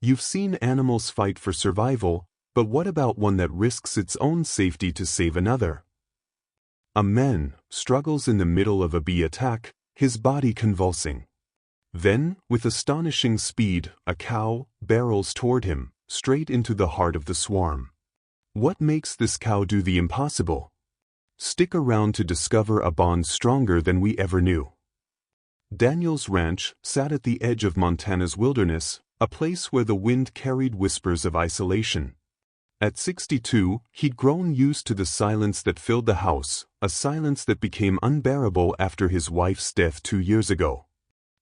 You've seen animals fight for survival, but what about one that risks its own safety to save another? A man struggles in the middle of a bee attack, his body convulsing. Then, with astonishing speed, a cow barrels toward him, straight into the heart of the swarm. What makes this cow do the impossible? Stick around to discover a bond stronger than we ever knew. Daniel's ranch sat at the edge of Montana's wilderness, a place where the wind carried whispers of isolation. At 62, he'd grown used to the silence that filled the house, a silence that became unbearable after his wife's death 2 years ago.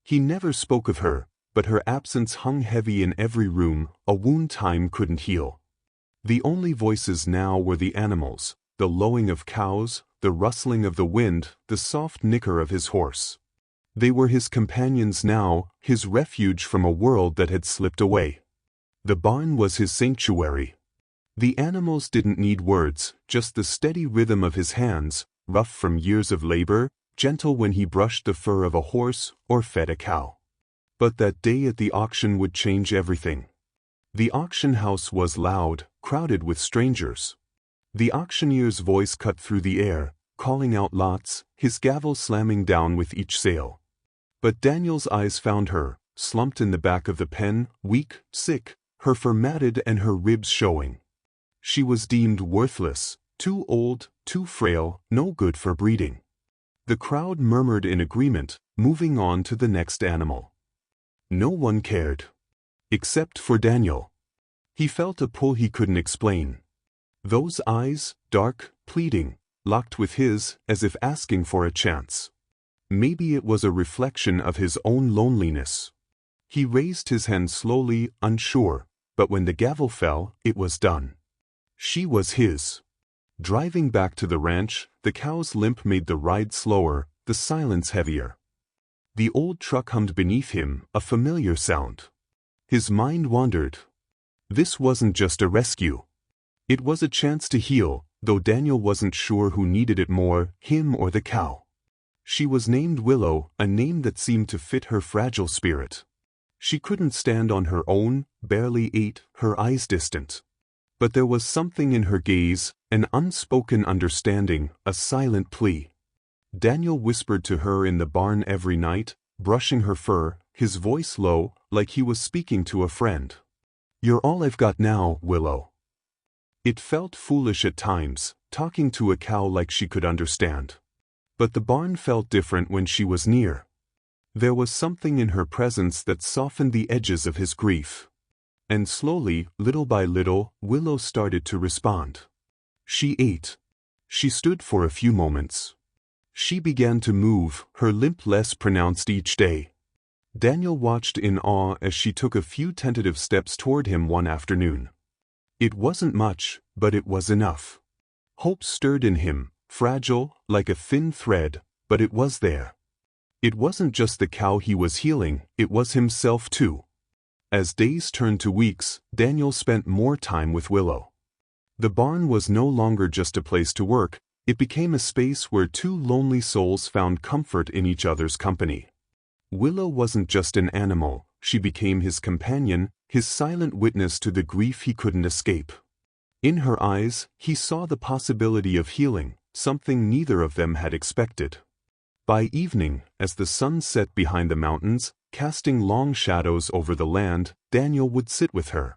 He never spoke of her, but her absence hung heavy in every room, a wound time couldn't heal. The only voices now were the animals, the lowing of cows, the rustling of the wind, the soft nicker of his horse. They were his companions now, his refuge from a world that had slipped away. The barn was his sanctuary. The animals didn't need words, just the steady rhythm of his hands, rough from years of labor, gentle when he brushed the fur of a horse or fed a cow. But that day at the auction would change everything. The auction house was loud, crowded with strangers. The auctioneer's voice cut through the air, calling out lots, his gavel slamming down with each sale. But Daniel's eyes found her, slumped in the back of the pen, weak, sick, her fur matted and her ribs showing. She was deemed worthless, too old, too frail, no good for breeding. The crowd murmured in agreement, moving on to the next animal. No one cared. Except for Daniel. He felt a pull he couldn't explain. Those eyes, dark, pleading, locked with his, as if asking for a chance. Maybe it was a reflection of his own loneliness. He raised his hand slowly, unsure, but when the gavel fell, it was done. She was his. Driving back to the ranch, the cow's limp made the ride slower, the silence heavier. The old truck hummed beneath him, a familiar sound. His mind wandered. This wasn't just a rescue. It was a chance to heal, though Daniel wasn't sure who needed it more, him or the cow. She was named Willow, a name that seemed to fit her fragile spirit. She couldn't stand on her own, barely ate, her eyes distant. But there was something in her gaze, an unspoken understanding, a silent plea. Daniel whispered to her in the barn every night, brushing her fur, his voice low, like he was speaking to a friend. "You're all I've got now, Willow." It felt foolish at times, talking to a cow like she could understand. But the barn felt different when she was near. There was something in her presence that softened the edges of his grief. And slowly, little by little, Willow started to respond. She ate. She stood for a few moments. She began to move, her limp less pronounced each day. Daniel watched in awe as she took a few tentative steps toward him one afternoon. It wasn't much, but it was enough. Hope stirred in him, fragile, like a thin thread, but it was there. It wasn't just the cow he was healing, it was himself too. As days turned to weeks, Daniel spent more time with Willow. The barn was no longer just a place to work, it became a space where two lonely souls found comfort in each other's company. Willow wasn't just an animal, she became his companion, his silent witness to the grief he couldn't escape. In her eyes, he saw the possibility of healing, something neither of them had expected. By evening, as the sun set behind the mountains, casting long shadows over the land, Daniel would sit with her.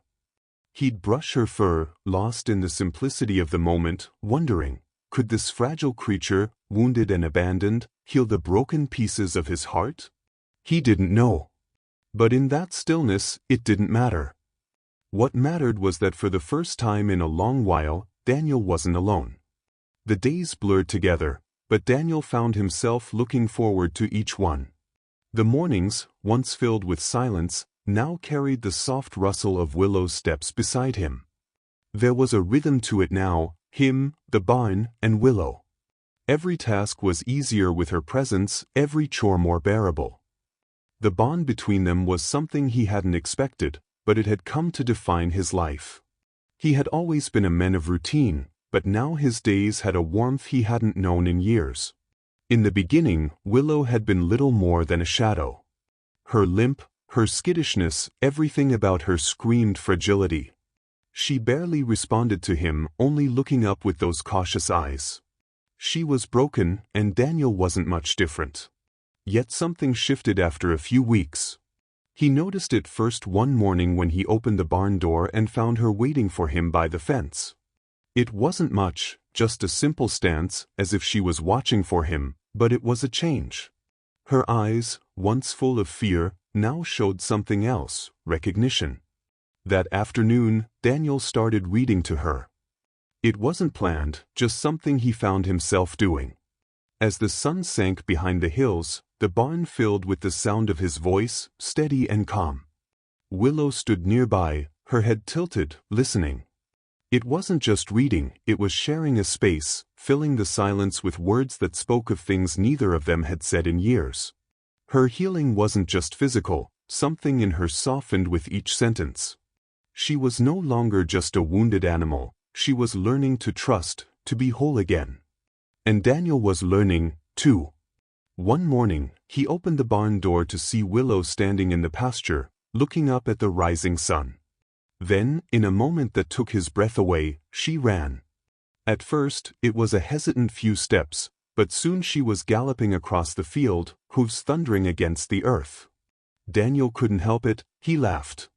He'd brush her fur, lost in the simplicity of the moment, wondering, could this fragile creature, wounded and abandoned, heal the broken pieces of his heart? He didn't know. But in that stillness, it didn't matter. What mattered was that for the first time in a long while, Daniel wasn't alone. The days blurred together, but Daniel found himself looking forward to each one. The mornings, once filled with silence, now carried the soft rustle of Willow's steps beside him. There was a rhythm to it now, him, the barn, and Willow. Every task was easier with her presence, every chore more bearable. The bond between them was something he hadn't expected, but it had come to define his life. He had always been a man of routine, but now his days had a warmth he hadn't known in years. In the beginning, Willow had been little more than a shadow. Her limp, her skittishness, everything about her screamed fragility. She barely responded to him, only looking up with those cautious eyes. She was broken, and Daniel wasn't much different. Yet something shifted after a few weeks. He noticed it first one morning when he opened the barn door and found her waiting for him by the fence. It wasn't much, just a simple stance, as if she was watching for him, but it was a change. Her eyes, once full of fear, now showed something else, recognition. That afternoon, Daniel started reading to her. It wasn't planned, just something he found himself doing. As the sun sank behind the hills, the barn filled with the sound of his voice, steady and calm. Willow stood nearby, her head tilted, listening. It wasn't just reading, it was sharing a space, filling the silence with words that spoke of things neither of them had said in years. Her healing wasn't just physical, something in her softened with each sentence. She was no longer just a wounded animal, she was learning to trust, to be whole again. And Daniel was learning, too. One morning, he opened the barn door to see Willow standing in the pasture, looking up at the rising sun. Then, in a moment that took his breath away, she ran. At first, it was a hesitant few steps, but soon she was galloping across the field, hooves thundering against the earth. Daniel couldn't help it, he laughed.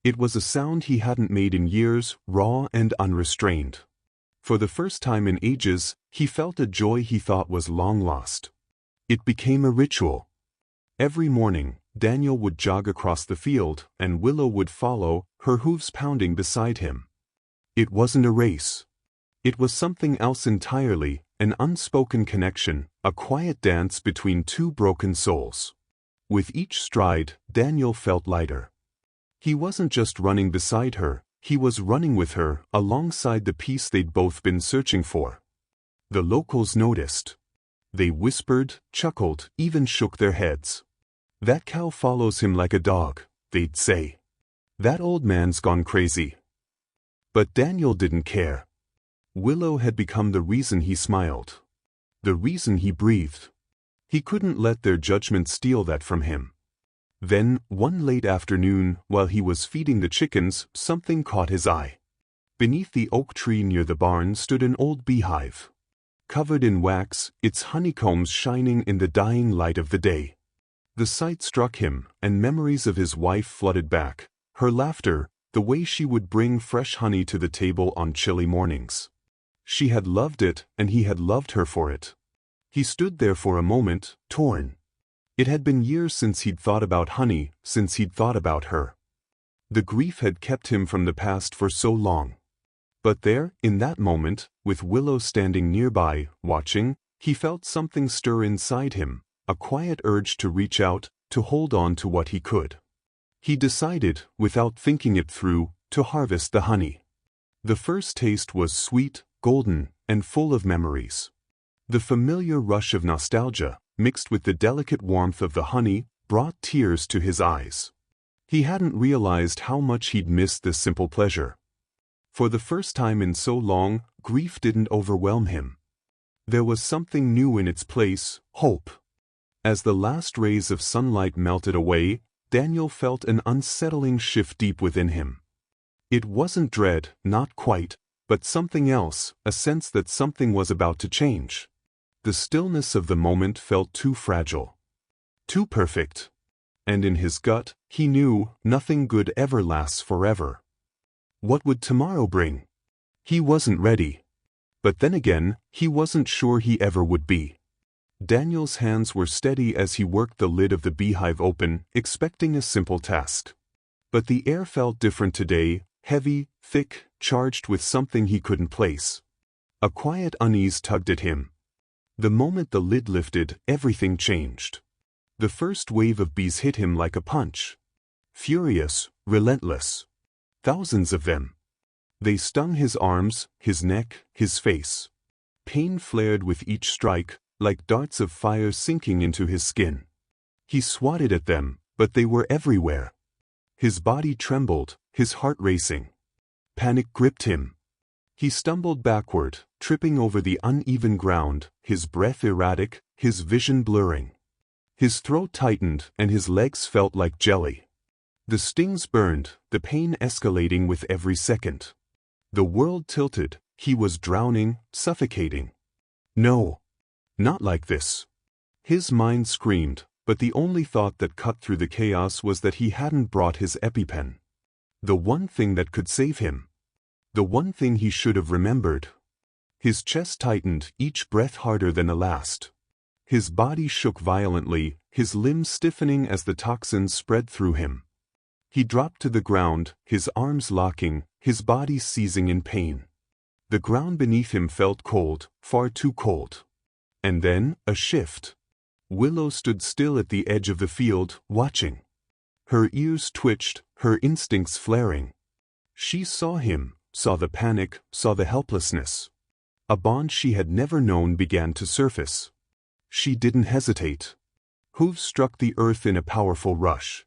It was a sound he hadn't made in years, raw and unrestrained. For the first time in ages, he felt a joy he thought was long lost. It became a ritual. Every morning, Daniel would jog across the field, and Willow would follow, her hooves pounding beside him. It wasn't a race. It was something else entirely, an unspoken connection, a quiet dance between two broken souls. With each stride, Daniel felt lighter. He wasn't just running beside her, he was running with her, alongside the peace they'd both been searching for. The locals noticed. They whispered, chuckled, even shook their heads. "That cow follows him like a dog," they'd say. "That old man's gone crazy." But Daniel didn't care. Willow had become the reason he smiled. The reason he breathed. He couldn't let their judgment steal that from him. Then, one late afternoon, while he was feeding the chickens, something caught his eye. Beneath the oak tree near the barn stood an old beehive. Covered in wax, its honeycombs shining in the dying light of the day. The sight struck him, and memories of his wife flooded back, her laughter, the way she would bring fresh honey to the table on chilly mornings. She had loved it, and he had loved her for it. He stood there for a moment, torn. It had been years since he'd thought about honey, since he'd thought about her. The grief had kept him from the past for so long. But there, in that moment, with Willow standing nearby, watching, he felt something stir inside him, a quiet urge to reach out, to hold on to what he could. He decided, without thinking it through, to harvest the honey. The first taste was sweet, golden, and full of memories. The familiar rush of nostalgia, mixed with the delicate warmth of the honey, brought tears to his eyes. He hadn't realized how much he'd missed this simple pleasure. For the first time in so long, grief didn't overwhelm him. There was something new in its place, hope. As the last rays of sunlight melted away, Daniel felt an unsettling shift deep within him. It wasn't dread, not quite, but something else, a sense that something was about to change. The stillness of the moment felt too fragile. Too perfect. And in his gut, he knew, nothing good ever lasts forever. What would tomorrow bring? He wasn't ready. But then again, he wasn't sure he ever would be. Daniel's hands were steady as he worked the lid of the beehive open, expecting a simple task. But the air felt different today, heavy, thick, charged with something he couldn't place. A quiet unease tugged at him. The moment the lid lifted, everything changed. The first wave of bees hit him like a punch. Furious, relentless. Thousands of them. They stung his arms, his neck, his face. Pain flared with each strike, like darts of fire sinking into his skin. He swatted at them, but they were everywhere. His body trembled, his heart racing. Panic gripped him. He stumbled backward, tripping over the uneven ground, his breath erratic, his vision blurring. His throat tightened, and his legs felt like jelly. The stings burned, the pain escalating with every second. The world tilted, he was drowning, suffocating. No, not like this. His mind screamed, but the only thought that cut through the chaos was that he hadn't brought his EpiPen. The one thing that could save him. The one thing he should have remembered. His chest tightened, each breath harder than the last. His body shook violently, his limbs stiffening as the toxins spread through him. He dropped to the ground, his arms locking, his body seizing in pain. The ground beneath him felt cold, far too cold. And then, a shift. Willow stood still at the edge of the field, watching. Her ears twitched, her instincts flaring. She saw him, saw the panic, saw the helplessness. A bond she had never known began to surface. She didn't hesitate. Hooves struck the earth in a powerful rush.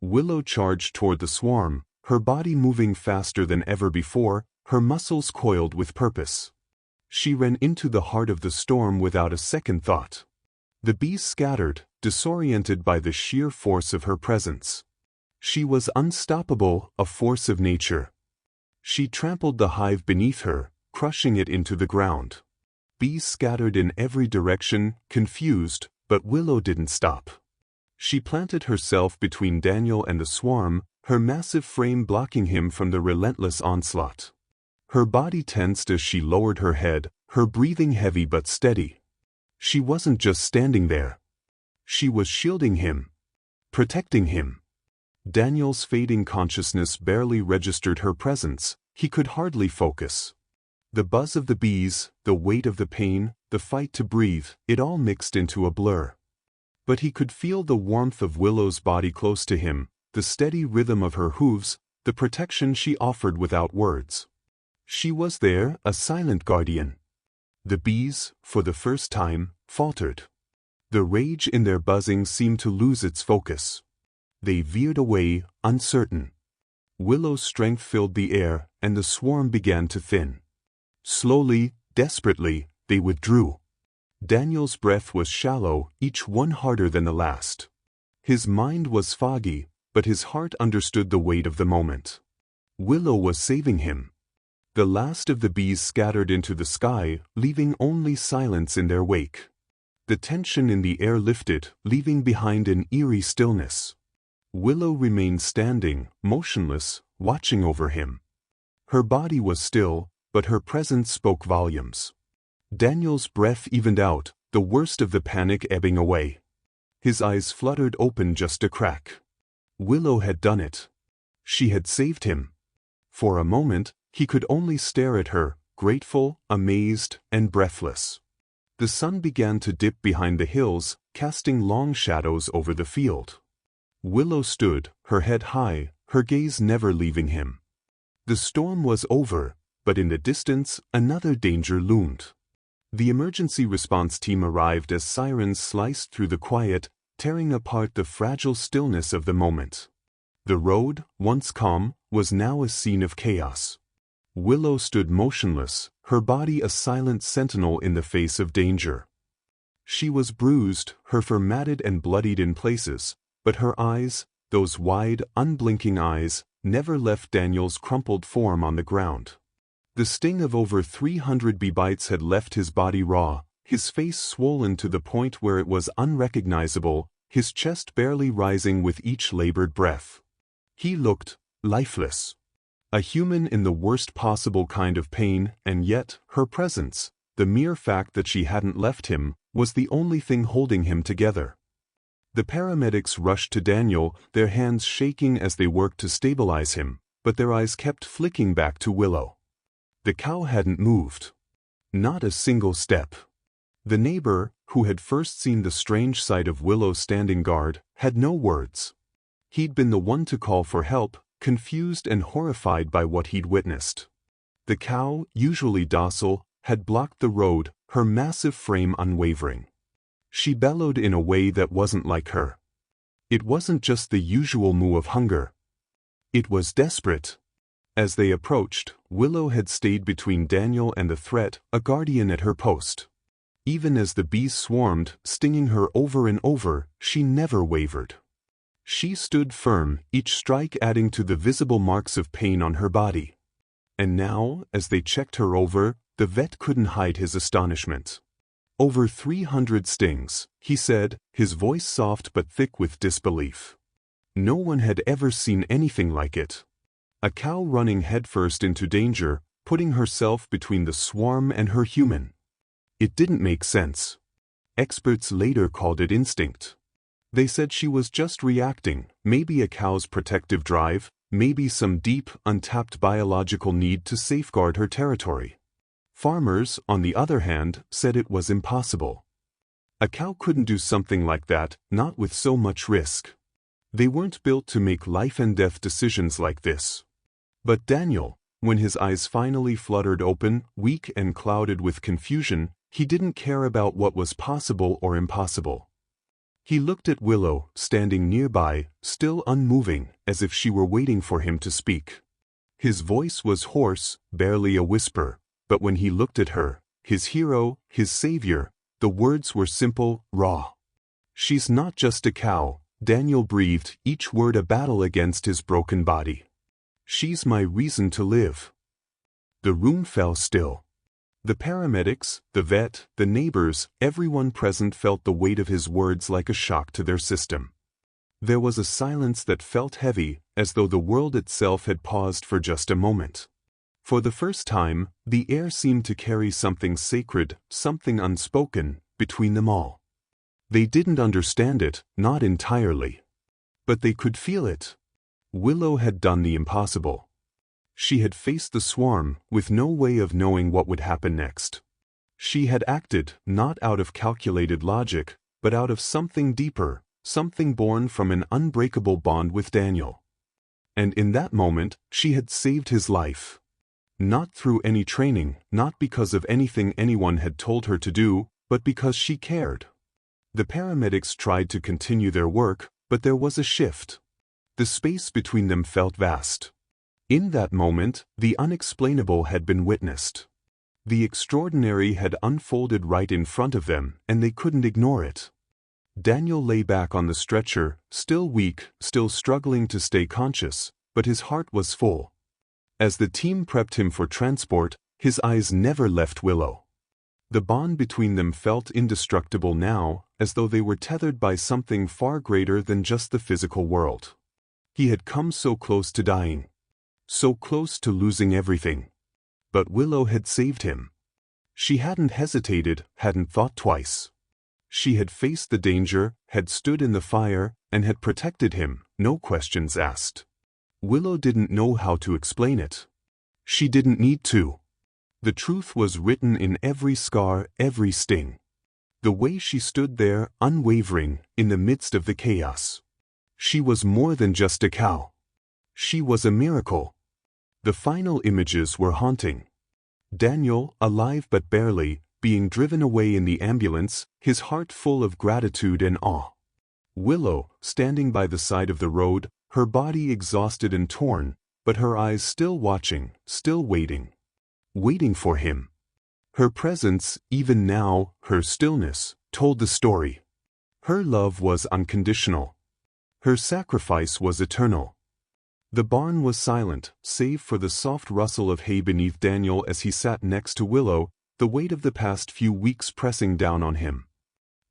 Willow charged toward the swarm, her body moving faster than ever before, her muscles coiled with purpose. She ran into the heart of the storm without a second thought. The bees scattered, disoriented by the sheer force of her presence. She was unstoppable, a force of nature. She trampled the hive beneath her, crushing it into the ground. Bees scattered in every direction, confused, but Willow didn't stop. She planted herself between Daniel and the swarm, her massive frame blocking him from the relentless onslaught. Her body tensed as she lowered her head, her breathing heavy but steady. She wasn't just standing there. She was shielding him, protecting him. Daniel's fading consciousness barely registered her presence, he could hardly focus. The buzz of the bees, the weight of the pain, the fight to breathe, it all mixed into a blur. But he could feel the warmth of Willow's body close to him, the steady rhythm of her hooves, the protection she offered without words. She was there, a silent guardian. The bees, for the first time, faltered. The rage in their buzzing seemed to lose its focus. They veered away, uncertain. Willow's strength filled the air, and the swarm began to thin. Slowly, desperately, they withdrew. Daniel's breath was shallow, each one harder than the last. His mind was foggy, but his heart understood the weight of the moment. Willow was saving him. The last of the bees scattered into the sky, leaving only silence in their wake. The tension in the air lifted, leaving behind an eerie stillness. Willow remained standing, motionless, watching over him. Her body was still, but her presence spoke volumes. Daniel's breath evened out, the worst of the panic ebbing away. His eyes fluttered open just a crack. Willow had done it. She had saved him. For a moment, he could only stare at her, grateful, amazed, and breathless. The sun began to dip behind the hills, casting long shadows over the field. Willow stood, her head high, her gaze never leaving him. The storm was over, but in the distance, another danger loomed. The emergency response team arrived as sirens sliced through the quiet, tearing apart the fragile stillness of the moment. The road, once calm, was now a scene of chaos. Willow stood motionless, her body a silent sentinel in the face of danger. She was bruised, her fur matted and bloodied in places, but her eyes, those wide, unblinking eyes, never left Daniel's crumpled form on the ground. The sting of over 300 bee bites had left his body raw, his face swollen to the point where it was unrecognizable, his chest barely rising with each labored breath. He looked lifeless. A human in the worst possible kind of pain, and yet, her presence, the mere fact that she hadn't left him, was the only thing holding him together. The paramedics rushed to Daniel, their hands shaking as they worked to stabilize him, but their eyes kept flicking back to Willow. The cow hadn't moved. Not a single step. The neighbor, who had first seen the strange sight of Willow standing guard, had no words. He'd been the one to call for help, confused and horrified by what he'd witnessed. The cow, usually docile, had blocked the road, her massive frame unwavering. She bellowed in a way that wasn't like her. It wasn't just the usual moo of hunger. It was desperate. As they approached, Willow had stayed between Daniel and the threat, a guardian at her post. Even as the bees swarmed, stinging her over and over, she never wavered. She stood firm, each strike adding to the visible marks of pain on her body. And now, as they checked her over, the vet couldn't hide his astonishment. "Over 300 stings," he said, his voice soft but thick with disbelief. No one had ever seen anything like it. A cow running headfirst into danger, putting herself between the swarm and her human. It didn't make sense. Experts later called it instinct. They said she was just reacting, maybe a cow's protective drive, maybe some deep, untapped biological need to safeguard her territory. Farmers, on the other hand, said it was impossible. A cow couldn't do something like that, not with so much risk. They weren't built to make life-and-death decisions like this. But Daniel, when his eyes finally fluttered open, weak and clouded with confusion, he didn't care about what was possible or impossible. He looked at Willow, standing nearby, still unmoving, as if she were waiting for him to speak. His voice was hoarse, barely a whisper, but when he looked at her, his hero, his savior, the words were simple, raw. "She's not just a cow," Daniel breathed, each word a battle against his broken body. "She's my reason to live." The room fell still. The paramedics, the vet, the neighbors, everyone present felt the weight of his words like a shock to their system. There was a silence that felt heavy, as though the world itself had paused for just a moment. For the first time, the air seemed to carry something sacred, something unspoken, between them all. They didn't understand it, not entirely. But they could feel it. Willow had done the impossible. She had faced the swarm, with no way of knowing what would happen next. She had acted, not out of calculated logic, but out of something deeper, something born from an unbreakable bond with Daniel. And in that moment, she had saved his life. Not through any training, not because of anything anyone had told her to do, but because she cared. The paramedics tried to continue their work, but there was a shift. The space between them felt vast. In that moment, the unexplainable had been witnessed. The extraordinary had unfolded right in front of them, and they couldn't ignore it. Daniel lay back on the stretcher, still weak, still struggling to stay conscious, but his heart was full. As the team prepped him for transport, his eyes never left Willow. The bond between them felt indestructible now, as though they were tethered by something far greater than just the physical world. He had come so close to dying. So close to losing everything. But Willow had saved him. She hadn't hesitated, hadn't thought twice. She had faced the danger, had stood in the fire, and had protected him, no questions asked. Willow didn't know how to explain it. She didn't need to. The truth was written in every scar, every sting. The way she stood there, unwavering, in the midst of the chaos. She was more than just a cow. She was a miracle. The final images were haunting. Daniel, alive but barely, being driven away in the ambulance, his heart full of gratitude and awe. Willow, standing by the side of the road, her body exhausted and torn, but her eyes still watching, still waiting. Waiting for him. Her presence, even now, her stillness, told the story. Her love was unconditional. Her sacrifice was eternal. The barn was silent, save for the soft rustle of hay beneath Daniel as he sat next to Willow, the weight of the past few weeks pressing down on him.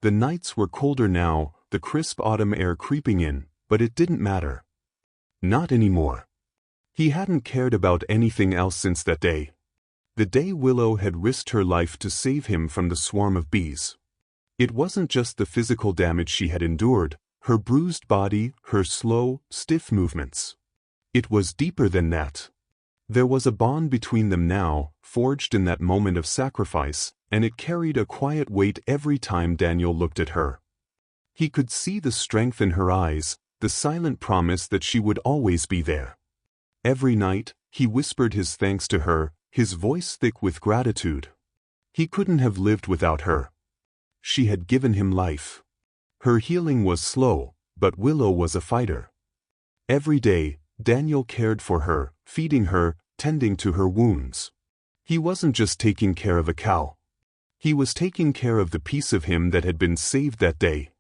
The nights were colder now, the crisp autumn air creeping in, but it didn't matter. Not anymore. He hadn't cared about anything else since that day. The day Willow had risked her life to save him from the swarm of bees. It wasn't just the physical damage she had endured, her bruised body, her slow, stiff movements. It was deeper than that. There was a bond between them now, forged in that moment of sacrifice, and it carried a quiet weight every time Daniel looked at her. He could see the strength in her eyes, the silent promise that she would always be there. Every night, he whispered his thanks to her, his voice thick with gratitude. He couldn't have lived without her. She had given him life. Her healing was slow, but Willow was a fighter. Every day, Daniel cared for her, feeding her, tending to her wounds. He wasn't just taking care of a cow. He was taking care of the piece of him that had been saved that day.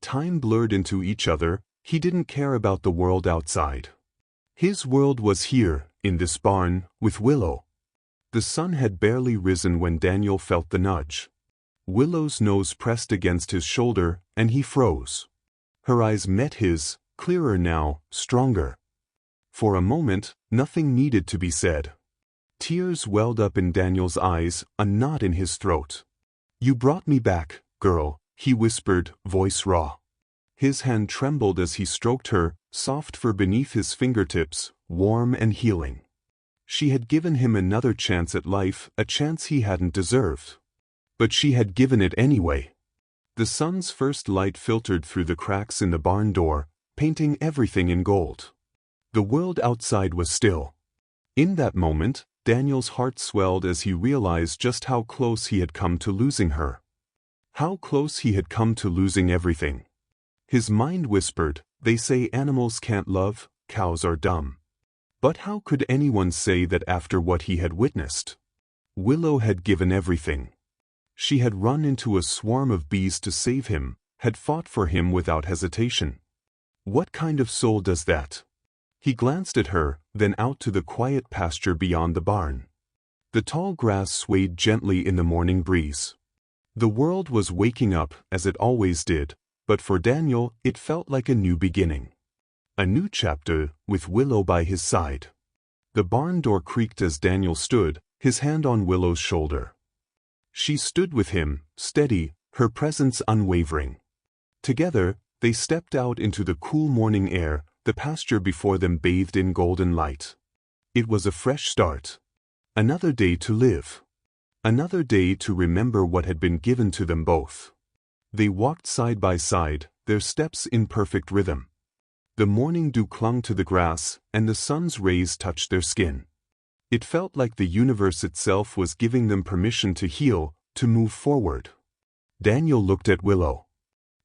Time blurred into each other, He didn't care about the world outside. His world was here, in this barn, with Willow. The sun had barely risen when Daniel felt the nudge. Willow's nose pressed against his shoulder, and he froze. Her eyes met his, clearer now, stronger. For a moment, nothing needed to be said. Tears welled up in Daniel's eyes, a knot in his throat. "You brought me back, girl," he whispered, voice raw. His hand trembled as he stroked her, soft fur beneath his fingertips, warm and healing. She had given him another chance at life, a chance he hadn't deserved. But she had given it anyway. The sun's first light filtered through the cracks in the barn door, painting everything in gold. The world outside was still. In that moment, Daniel's heart swelled as he realized just how close he had come to losing her. How close he had come to losing everything. His mind whispered, "They say animals can't love, cows are dumb." But how could anyone say that after what he had witnessed? Willow had given everything. She had run into a swarm of bees to save him, had fought for him without hesitation. What kind of soul does that? He glanced at her, then out to the quiet pasture beyond the barn. The tall grass swayed gently in the morning breeze. The world was waking up, as it always did, but for Daniel it felt like a new beginning. A new chapter, with Willow by his side. The barn door creaked as Daniel stood, his hand on Willow's shoulder. She stood with him, steady, her presence unwavering. Together, they stepped out into the cool morning air, the pasture before them bathed in golden light. It was a fresh start. Another day to live. Another day to remember what had been given to them both. They walked side by side, their steps in perfect rhythm. The morning dew clung to the grass, and the sun's rays touched their skin. It felt like the universe itself was giving them permission to heal, to move forward. Daniel looked at Willow.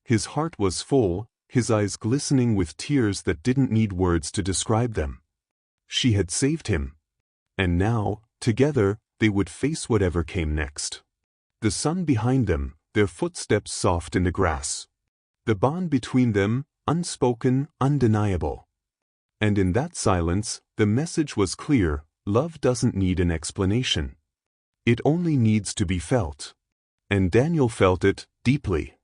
His heart was full, his eyes glistening with tears that didn't need words to describe them. She had saved him. And now, together, they would face whatever came next. The sun behind them, their footsteps soft in the grass. The bond between them, unspoken, undeniable. And in that silence, the message was clear: love doesn't need an explanation. It only needs to be felt. And Daniel felt it, deeply.